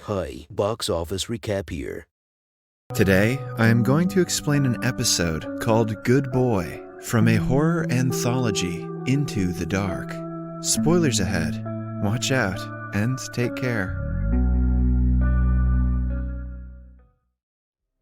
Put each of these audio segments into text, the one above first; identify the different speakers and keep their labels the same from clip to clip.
Speaker 1: Hi, box office recap here.
Speaker 2: Today, I am going to explain an episode called Good Boy, from a horror anthology, Into the Dark. Spoilers ahead. Watch out, and take care.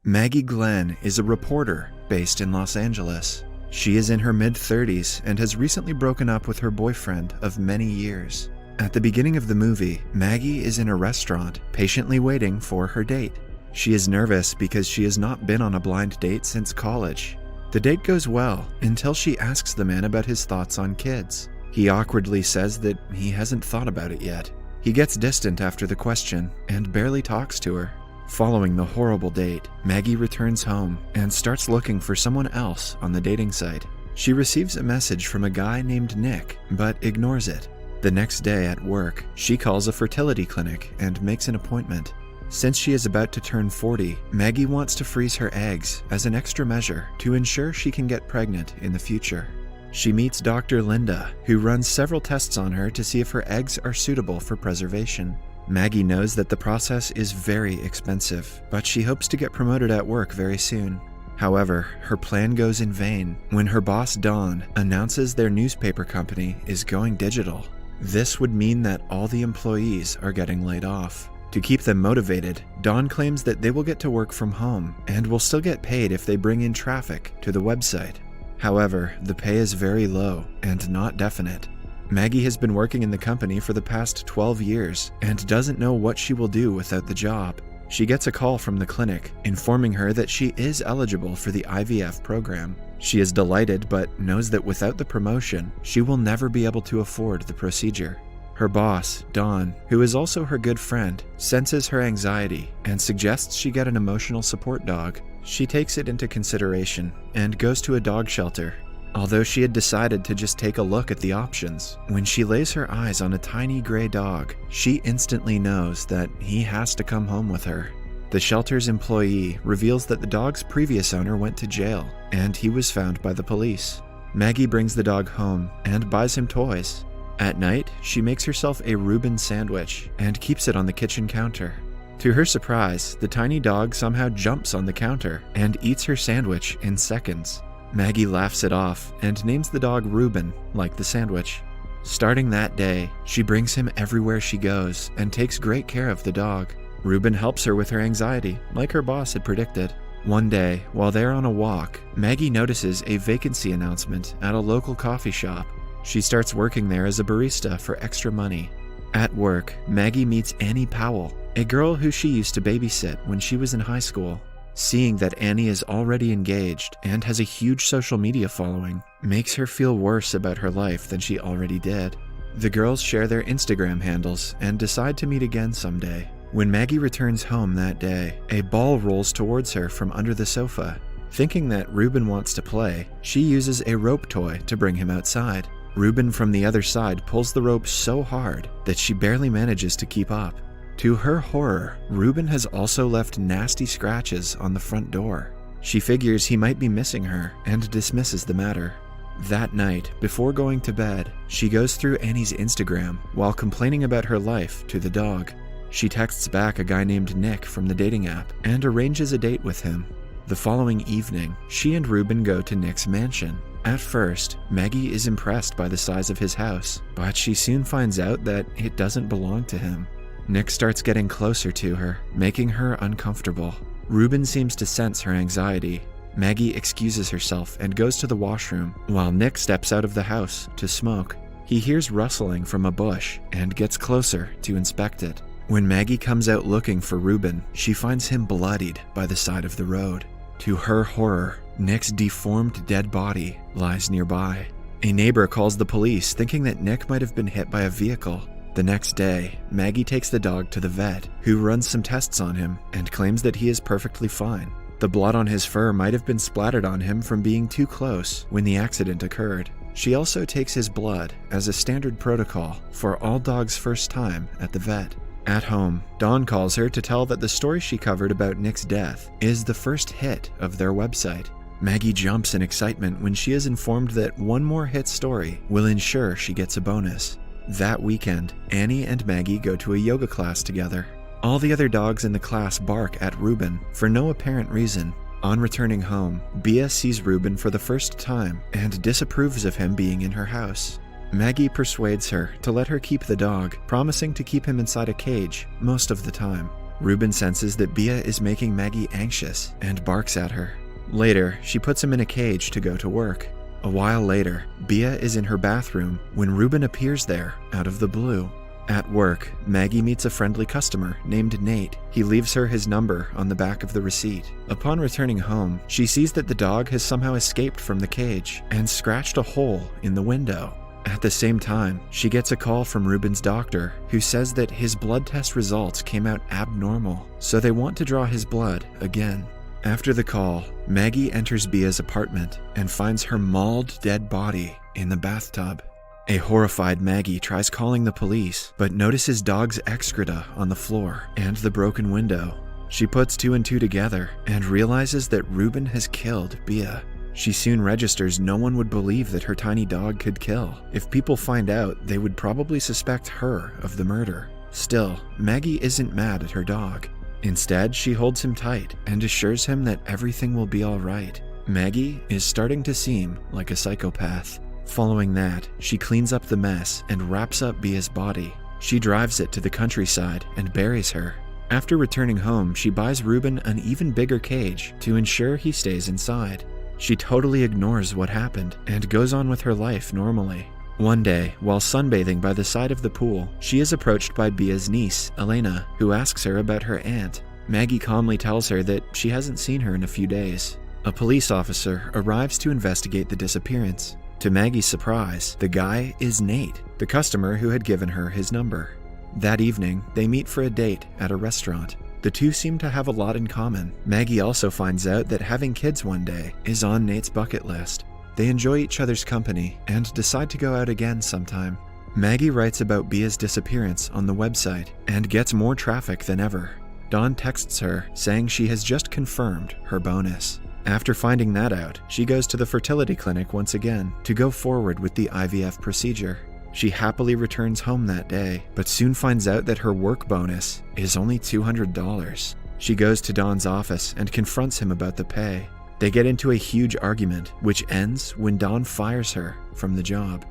Speaker 2: Maggie Glenn is a reporter based in Los Angeles. She is in her mid-30s and has recently broken up with her boyfriend of many years. At the beginning of the movie, Maggie is in a restaurant, patiently waiting for her date. She is nervous because she has not been on a blind date since college. The date goes well until she asks the man about his thoughts on kids. He awkwardly says that he hasn't thought about it yet. He gets distant after the question and barely talks to her. Following the horrible date, Maggie returns home and starts looking for someone else on the dating site. She receives a message from a guy named Nick, but ignores it. The next day at work, she calls a fertility clinic and makes an appointment. Since she is about to turn 40, Maggie wants to freeze her eggs as an extra measure to ensure she can get pregnant in the future. She meets Dr. Linda, who runs several tests on her to see if her eggs are suitable for preservation. Maggie knows that the process is very expensive, but she hopes to get promoted at work very soon. However, her plan goes in vain when her boss Dawn announces their newspaper company is going digital. This would mean that all the employees are getting laid off. To keep them motivated, Dawn claims that they will get to work from home and will still get paid if they bring in traffic to the website. However, the pay is very low and not definite. Maggie has been working in the company for the past 12 years and doesn't know what she will do without the job. She gets a call from the clinic informing her that she is eligible for the IVF program. She is delighted but knows that without the promotion, she will never be able to afford the procedure. Her boss, Dawn, who is also her good friend, senses her anxiety and suggests she get an emotional support dog. She takes it into consideration and goes to a dog shelter. Although she had decided to just take a look at the options, when she lays her eyes on a tiny gray dog, she instantly knows that he has to come home with her. The shelter's employee reveals that the dog's previous owner went to jail, and he was found by the police. Maggie brings the dog home and buys him toys. At night, she makes herself a Reuben sandwich and keeps it on the kitchen counter. To her surprise, the tiny dog somehow jumps on the counter and eats her sandwich in seconds. Maggie laughs it off and names the dog Reuben, like the sandwich. Starting that day, she brings him everywhere she goes and takes great care of the dog. Reuben helps her with her anxiety, like her boss had predicted. One day, while they're on a walk, Maggie notices a vacancy announcement at a local coffee shop. She starts working there as a barista for extra money. At work, Maggie meets Annie Powell, a girl who she used to babysit when she was in high school. Seeing that Annie is already engaged and has a huge social media following makes her feel worse about her life than she already did. The girls share their Instagram handles and decide to meet again someday. When Maggie returns home that day, a ball rolls towards her from under the sofa. Thinking that Reuben wants to play, she uses a rope toy to bring him outside. Reuben from the other side pulls the rope so hard that she barely manages to keep up. To her horror, Reuben has also left nasty scratches on the front door. She figures he might be missing her and dismisses the matter. That night, before going to bed, she goes through Annie's Instagram while complaining about her life to the dog. She texts back a guy named Nick from the dating app and arranges a date with him. The following evening, she and Reuben go to Nick's mansion. At first, Maggie is impressed by the size of his house, but she soon finds out that it doesn't belong to him. Nick starts getting closer to her, making her uncomfortable. Reuben seems to sense her anxiety. Maggie excuses herself and goes to the washroom, while Nick steps out of the house to smoke. He hears rustling from a bush and gets closer to inspect it. When Maggie comes out looking for Reuben, she finds him bloodied by the side of the road. To her horror, Nick's deformed dead body lies nearby. A neighbor calls the police, thinking that Nick might have been hit by a vehicle. The next day, Maggie takes the dog to the vet, who runs some tests on him and claims that he is perfectly fine. The blood on his fur might have been splattered on him from being too close when the accident occurred. She also takes his blood as a standard protocol for all dogs' first time at the vet. At home, Dawn calls her to tell that the story she covered about Nick's death is the first hit of their website. Maggie jumps in excitement when she is informed that one more hit story will ensure she gets a bonus. That weekend, Annie and Maggie go to a yoga class together. All the other dogs in the class bark at Ruben for no apparent reason. On returning home, Bia sees Ruben for the first time and disapproves of him being in her house. Maggie persuades her to let her keep the dog, promising to keep him inside a cage most of the time. Ruben senses that Bia is making Maggie anxious and barks at her. Later, she puts him in a cage to go to work. A while later, Bia is in her bathroom when Ruben appears there out of the blue. At work, Maggie meets a friendly customer named Nate. He leaves her his number on the back of the receipt. Upon returning home, she sees that the dog has somehow escaped from the cage and scratched a hole in the window. At the same time, she gets a call from Ruben's doctor, who says that his blood test results came out abnormal, so they want to draw his blood again. After the call, Maggie enters Bia's apartment and finds her mauled dead body in the bathtub. A horrified Maggie tries calling the police, but notices dog's excreta on the floor and the broken window. She puts two and two together and realizes that Ruben has killed Bia. She soon registers no one would believe that her tiny dog could kill. If people find out, they would probably suspect her of the murder. Still, Maggie isn't mad at her dog. Instead, she holds him tight and assures him that everything will be all right. Maggie is starting to seem like a psychopath. Following that, she cleans up the mess and wraps up Bia's body. She drives it to the countryside and buries her. After returning home, she buys Ruben an even bigger cage to ensure he stays inside. She totally ignores what happened and goes on with her life normally. One day, while sunbathing by the side of the pool, she is approached by Bia's niece, Elena, who asks her about her aunt. Maggie calmly tells her that she hasn't seen her in a few days. A police officer arrives to investigate the disappearance. To Maggie's surprise, the guy is Nate, the customer who had given her his number. That evening, they meet for a date at a restaurant. The two seem to have a lot in common. Maggie also finds out that having kids one day is on Nate's bucket list. They enjoy each other's company and decide to go out again sometime. Maggie writes about Bia's disappearance on the website and gets more traffic than ever. Dawn texts her saying she has just confirmed her bonus. After finding that out, she goes to the fertility clinic once again to go forward with the IVF procedure. She happily returns home that day, but soon finds out that her work bonus is only $200. She goes to Dawn's office and confronts him about the pay. They get into a huge argument, which ends when Dawn fires her from the job.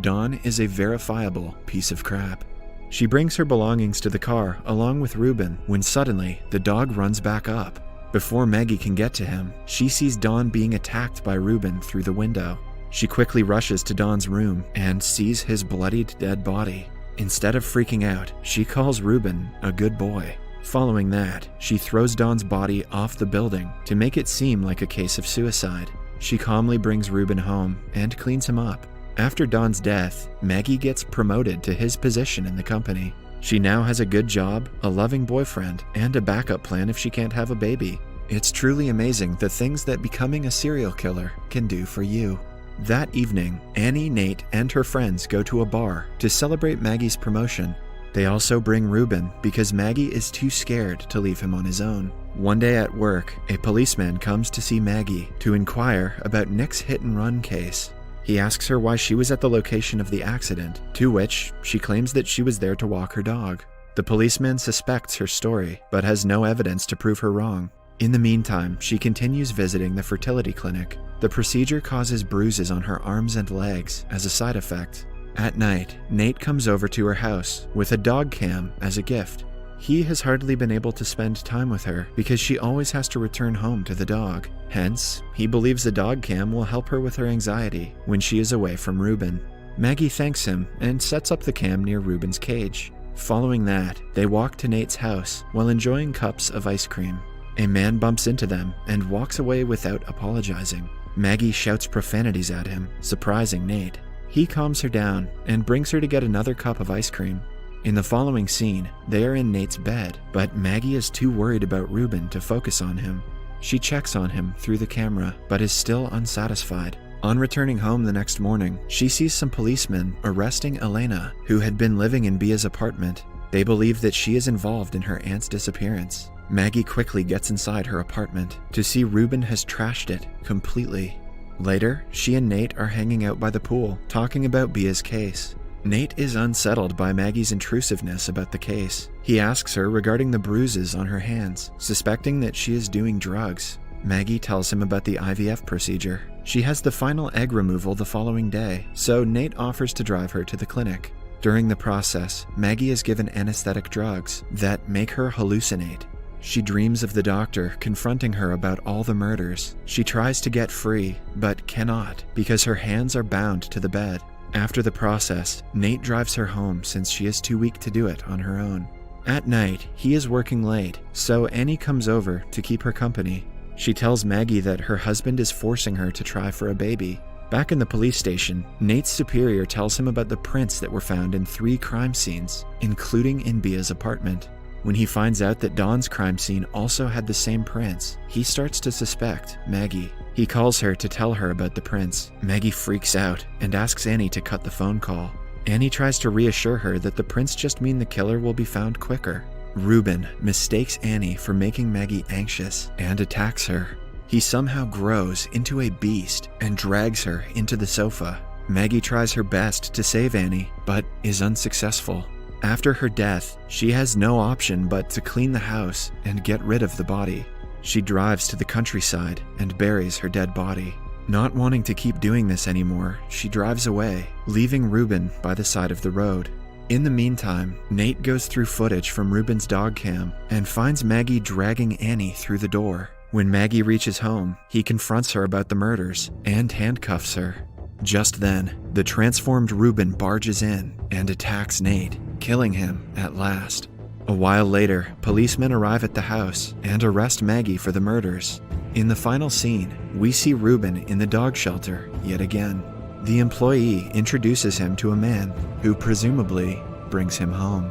Speaker 2: Dawn is a verifiable piece of crap. She brings her belongings to the car along with Ruben when suddenly the dog runs back up. Before Maggie can get to him, she sees Dawn being attacked by Ruben through the window. She quickly rushes to Dawn's room and sees his bloodied dead body. Instead of freaking out, she calls Ruben a good boy. Following that, she throws Dawn's body off the building to make it seem like a case of suicide. She calmly brings Ruben home and cleans him up. After Dawn's death, Maggie gets promoted to his position in the company. She now has a good job, a loving boyfriend, and a backup plan if she can't have a baby. It's truly amazing the things that becoming a serial killer can do for you. That evening, Annie, Nate, and her friends go to a bar to celebrate Maggie's promotion. They also bring Ruben because Maggie is too scared to leave him on his own. One day at work, a policeman comes to see Maggie to inquire about Nick's hit-and-run case. He asks her why she was at the location of the accident, to which she claims that she was there to walk her dog. The policeman suspects her story, but has no evidence to prove her wrong. In the meantime, she continues visiting the fertility clinic. The procedure causes bruises on her arms and legs as a side effect. At night, Nate comes over to her house with a dog cam as a gift. He has hardly been able to spend time with her because she always has to return home to the dog. Hence, he believes the dog cam will help her with her anxiety when she is away from Ruben. Maggie thanks him and sets up the cam near Ruben's cage. Following that, they walk to Nate's house while enjoying cups of ice cream. A man bumps into them and walks away without apologizing. Maggie shouts profanities at him, surprising Nate. He calms her down and brings her to get another cup of ice cream. In the following scene, they are in Nate's bed, but Maggie is too worried about Ruben to focus on him. She checks on him through the camera, but is still unsatisfied. On returning home the next morning, she sees some policemen arresting Elena, who had been living in Bia's apartment. They believe that she is involved in her aunt's disappearance. Maggie quickly gets inside her apartment to see Ruben has trashed it completely. Later, she and Nate are hanging out by the pool, talking about Bia's case. Nate is unsettled by Maggie's intrusiveness about the case. He asks her regarding the bruises on her hands, suspecting that she is doing drugs. Maggie tells him about the IVF procedure. She has the final egg removal the following day, so Nate offers to drive her to the clinic. During the process, Maggie is given anesthetic drugs that make her hallucinate. She dreams of the doctor confronting her about all the murders. She tries to get free, but cannot because her hands are bound to the bed. After the process, Nate drives her home since she is too weak to do it on her own. At night, he is working late, so Annie comes over to keep her company. She tells Maggie that her husband is forcing her to try for a baby. Back in the police station, Nate's superior tells him about the prints that were found in 3 crime scenes, including in Bia's apartment. When he finds out that Dawn's crime scene also had the same prints, he starts to suspect Maggie. He calls her to tell her about the prints. Maggie freaks out and asks Annie to cut the phone call. Annie tries to reassure her that the prints just mean the killer will be found quicker. Ruben mistakes Annie for making Maggie anxious and attacks her. He somehow grows into a beast and drags her into the sofa. Maggie tries her best to save Annie, but is unsuccessful. After her death, she has no option but to clean the house and get rid of the body. She drives to the countryside and buries her dead body. Not wanting to keep doing this anymore, she drives away, leaving Ruben by the side of the road. In the meantime, Nate goes through footage from Ruben's dog cam and finds Maggie dragging Annie through the door. When Maggie reaches home, he confronts her about the murders and handcuffs her. Just then, the transformed Ruben barges in and attacks Nate, killing him at last. A while later, policemen arrive at the house and arrest Maggie for the murders. In the final scene, we see Ruben in the dog shelter yet again. The employee introduces him to a man who presumably brings him home.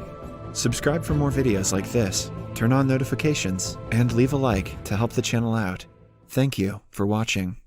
Speaker 2: Subscribe for more videos like this, turn on notifications, and leave a like to help the channel out. Thank you for watching.